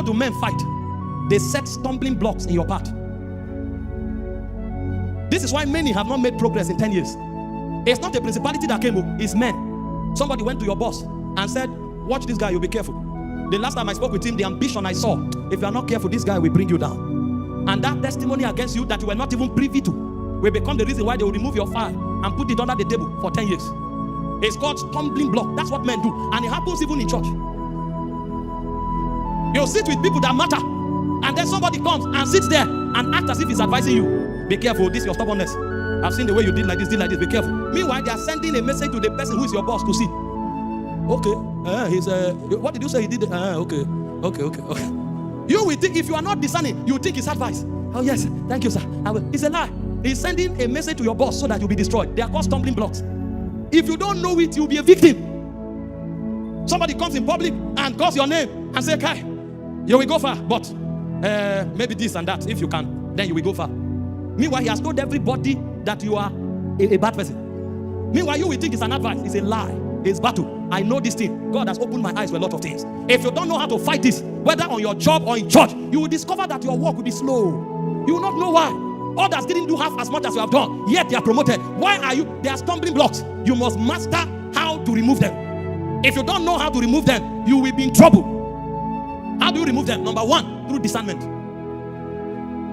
How do men fight? They set stumbling blocks in your path. This is why many have not made progress in 10 years. It's not a principality that came, it's men. Somebody went to your boss and said, watch this guy, you'll be careful. The last time I spoke with him, the ambition I saw, if you are not careful, this guy will bring you down. And that testimony against you that you were not even privy to will become the reason why they will remove your file and put it under the table for 10 years. It's called stumbling block. That's what men do. And it happens even in church. You'll sit with people that matter, and then somebody comes and sits there and acts as if he's advising you. Be careful, this is your stubbornness. I've seen the way you did like this, be careful. Meanwhile, they are sending a message to the person who is your boss to see. Okay, what did you say he did? Okay. You will think, if you are not discerning, you will think it's advice. Oh yes, thank you, sir. It's a lie. He's sending a message to your boss so that you'll be destroyed. They are called stumbling blocks. If you don't know it, you'll be a victim. Somebody comes in public and calls your name and say, Kai, you will go far, but maybe this and that, if you can, then you will go far. Meanwhile, he has told everybody that you are a bad person. Meanwhile, you will think it's an advice. It's a lie. It's battle. I know this thing. God has opened my eyes to a lot of things. If you don't know how to fight this, whether on your job or in church, you will discover that your work will be slow. You will not know why. Others didn't do half as much as you have done, yet they are promoted. Why are you? They are stumbling blocks. You must master how to remove them. If you don't know how to remove them, you will be in trouble. How do you remove them? Number one, through discernment.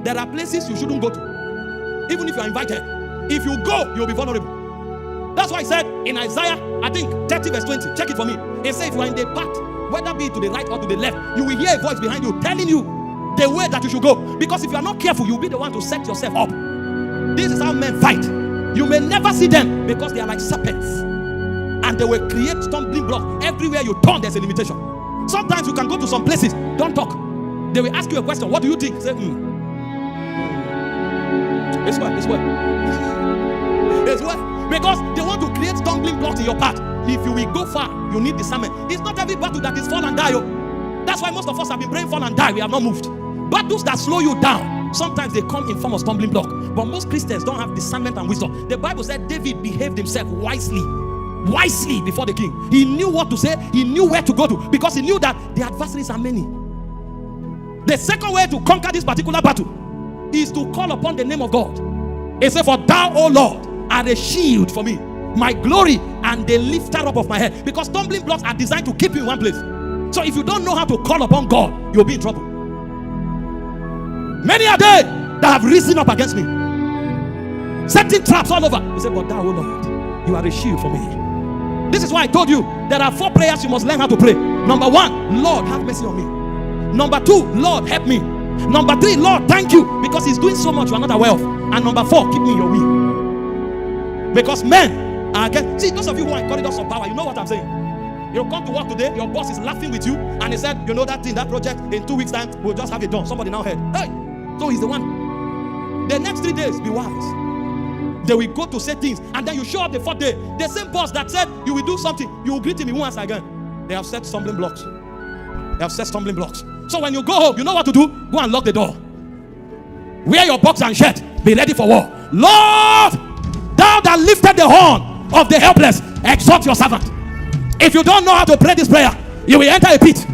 There are places you shouldn't go to, even if you are invited. If you go, you'll be vulnerable. That's why I said in Isaiah, I think 30 verse 20, check it for me. It says if you are in the path, whether be to the right or to the left, you will hear a voice behind you telling you the way that you should go. Because if you are not careful, you'll be the one to set yourself up. This is how men fight. You may never see them because they are like serpents, and they will create stumbling blocks. Everywhere you turn, there's a limitation. Sometimes you can go to some places, don't talk. They will ask you a question. What do you think? Say, It's well. Because they want to create stumbling blocks in your path. If you will go far, you need discernment. It's not every battle that is fall and die. That's why most of us have been praying fall and die. We have not moved. Battles that slow you down, sometimes they come in form of stumbling block. But most Christians don't have discernment and wisdom. The Bible said David behaved himself wisely before the king. He knew what to say. He knew where to go to, because he knew that the adversaries are many. The second way to conquer this particular battle is to call upon the name of God. It says, for thou, O Lord, are a shield for me, my glory and the lifter up of my head. Because stumbling blocks are designed to keep you in one place. So if you don't know how to call upon God, you'll be in trouble. Many are they that have risen up against me, setting traps all over. He said, but thou, O Lord, you are a shield for me. This is why I told you there are 4 prayers you must learn how to pray. Number 1, Lord, have mercy on me. Number 2, Lord, help me. Number 3, Lord, thank you, because he's doing so much you are not aware of. And number 4, keep me in your will. Because men are against. See, those of you who are in corridors of power, you know what I'm saying. You come to work today, your boss is laughing with you, and he said, you know that thing, that project, in 2 weeks time, we'll just have it done. Somebody now heard, hey, so he's the one. The next 3 days, be wise. They will go to say things, and then you show up the 4th day. The same boss that said you will do something, you will greet him, he won't answer again. They have set stumbling blocks. So when you go home, you know what to do? Go and lock the door. Wear your box and shirt. Be ready for war. Lord, thou that lifted the horn of the helpless, exhort your servant. If you don't know how to pray this prayer, you will enter a pit.